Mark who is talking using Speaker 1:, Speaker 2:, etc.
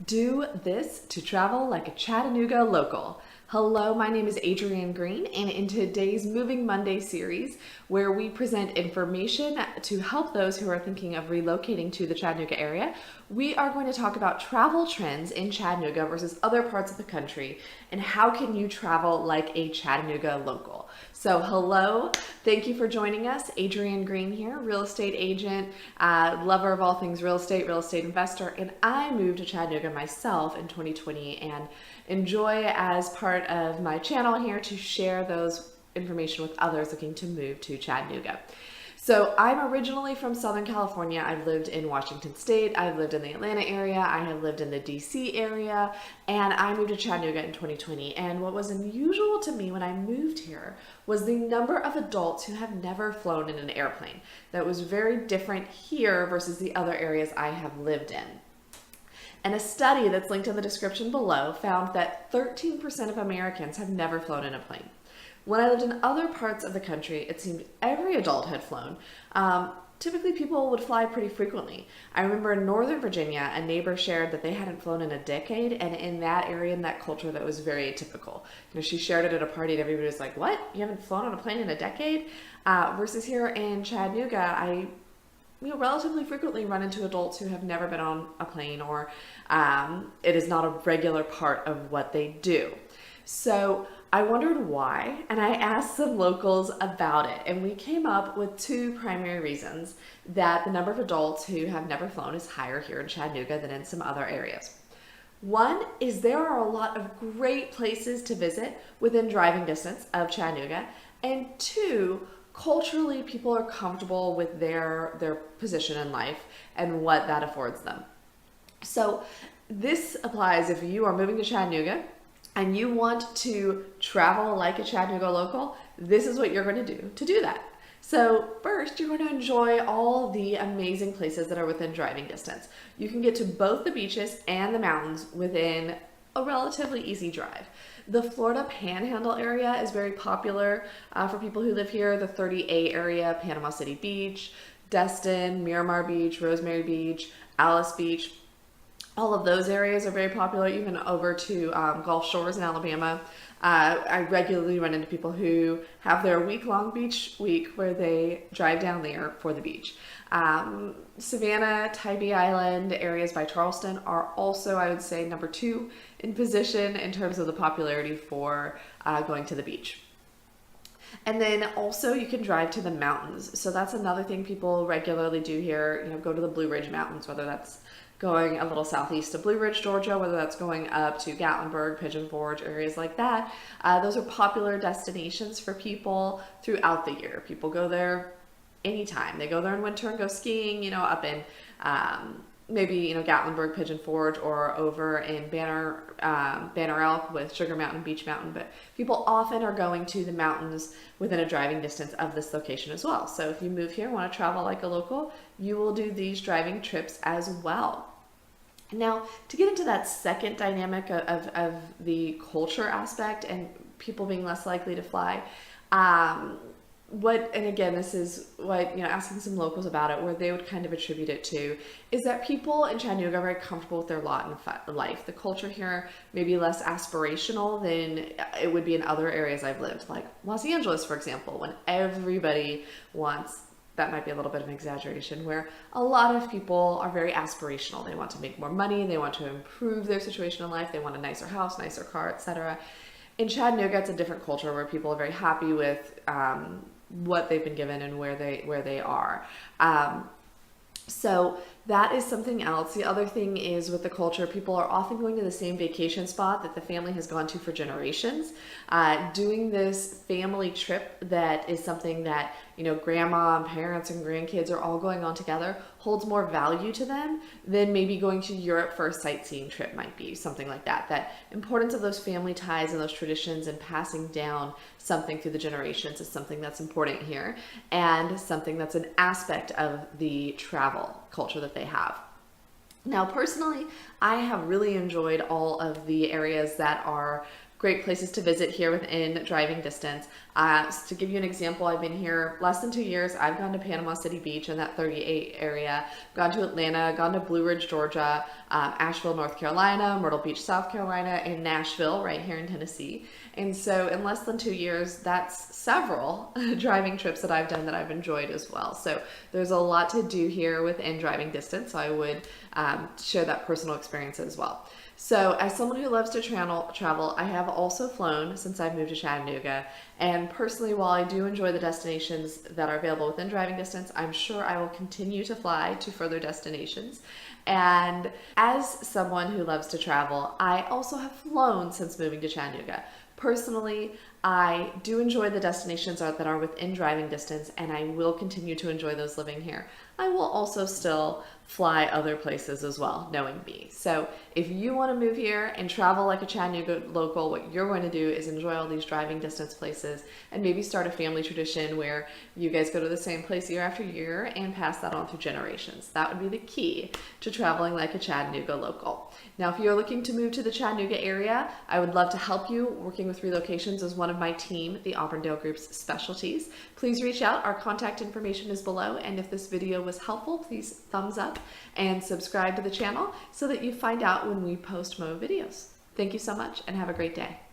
Speaker 1: Do this to travel like a Chattanooga local. Hello, my name is Adrienne Green, and in today's Moving Monday series, where we present information to help those who are thinking of relocating to the Chattanooga area, we are going to talk about travel trends in Chattanooga versus other parts of the country, and how can you travel like a Chattanooga local. So hello, thank you for joining us. Adrienne Green here, real estate agent, lover of all things real estate investor, and I moved to Chattanooga myself in 2020 and enjoy as part of my channel here to share those information with others looking to move to Chattanooga. So I'm originally from Southern California. I've lived in Washington State, I've lived in the Atlanta area, I have lived in the DC area, and I moved to Chattanooga in 2020. And what was unusual to me when I moved here was the number of adults who have never flown in an airplane. That was very different here versus the other areas I have lived in. And a study that's linked in the description below found that 13% of Americans have never flown in a plane. When I lived in other parts of the country, it seemed every adult had flown. Typically, people would fly pretty frequently. I remember in Northern Virginia, a neighbor shared that they hadn't flown in a decade, and in that area, in that culture, that was very atypical. She shared it at a party, and everybody was like, "What? You haven't flown on a plane in a decade?" Versus here in Chattanooga, I relatively frequently run into adults who have never been on a plane, or it is not a regular part of what they do. So I wondered why, and I asked some locals about it, and we came up with two primary reasons that the number of adults who have never flown is higher here in Chattanooga than in some other areas. One is there are a lot of great places to visit within driving distance of Chattanooga, and two, culturally, people are comfortable with their position in life and what that affords them. So this applies if you are moving to Chattanooga and you want to travel like a Chattanooga local. This is what you're going to do that. So first, you're going to enjoy all the amazing places that are within driving distance. You can get to both the beaches and the mountains within a relatively easy drive. The Florida Panhandle area is very popular for people who live here. The 30A area, Panama City Beach, Destin, Miramar Beach, Rosemary Beach, Alice Beach. All of those areas are very popular, even over to Gulf Shores in Alabama. I regularly run into people who have their week-long beach week where they drive down there for the beach. Savannah, Tybee Island, areas by Charleston are also, I would say, number 2 in position in terms of the popularity for going to the beach. And then also you can drive to the mountains. So that's another thing people regularly do here, go to the Blue Ridge Mountains, whether that's going a little southeast of Blue Ridge, Georgia, whether that's going up to Gatlinburg, Pigeon Forge, areas like that. Those are popular destinations for people throughout the year. People go there anytime. They go there in winter and go skiing, up in maybe Gatlinburg, Pigeon Forge, or over in Banner Elk with Sugar Mountain, Beach Mountain. But people often are going to the mountains within a driving distance of this location as well. So if you move here and want to travel like a local, you will do these driving trips as well. Now, to get into that second dynamic of the culture aspect and people being less likely to fly, and again, this is what, asking some locals about it, where they would kind of attribute it to, is that people in Chattanooga are very comfortable with their lot in life. The culture here may be less aspirational than it would be in other areas I've lived, like Los Angeles, for example, when everybody wants, that might be a little bit of an exaggeration, where a lot of people are very aspirational. They want to make more money, they want to improve their situation in life, they want a nicer house, nicer car, etc. In Chattanooga, it's a different culture where people are very happy with what they've been given and where they are. So that is something else. The other thing is with the culture, people are often going to the same vacation spot that the family has gone to for generations. Doing this family trip that is something that, grandma and parents and grandkids are all going on together holds more value to them than maybe going to Europe for a sightseeing trip might be, something like that. That importance of those family ties and those traditions and passing down something through the generations is something that's important here, and something that's an aspect of the travel culture that they have. Now, personally, I have really enjoyed all of the areas that are great places to visit here within driving distance. To give you an example, I've been here less than 2 years. I've gone to Panama City Beach in that 38 area, gone to Atlanta, gone to Blue Ridge, Georgia, Asheville, North Carolina, Myrtle Beach, South Carolina, and Nashville right here in Tennessee. And so in less than 2 years, that's several driving trips that I've done that I've enjoyed as well. So there's a lot to do here within driving distance. So I would share that personal experience as well. So as someone who loves to travel, I have also flown since I've moved to Chattanooga. And personally, while I do enjoy the destinations that are available within driving distance, I'm sure I will continue to fly to further destinations. And as someone who loves to travel, I also have flown since moving to Chattanooga. Personally, I do enjoy the destinations that are within driving distance, and I will continue to enjoy those living here. I will also still fly other places as well, knowing me. So if you want to move here and travel like a Chattanooga local, what you're going to do is enjoy all these driving distance places and maybe start a family tradition where you guys go to the same place year after year and pass that on through generations. That would be the key to traveling like a Chattanooga local. Now, if you're looking to move to the Chattanooga area, I would love to help you. Working with relocations is one of my team, the Auburndale Group's specialties. Please reach out. Our contact information is below. And if this video was helpful, please thumbs up and subscribe to the channel so that you find out when we post more videos. Thank you so much and have a great day.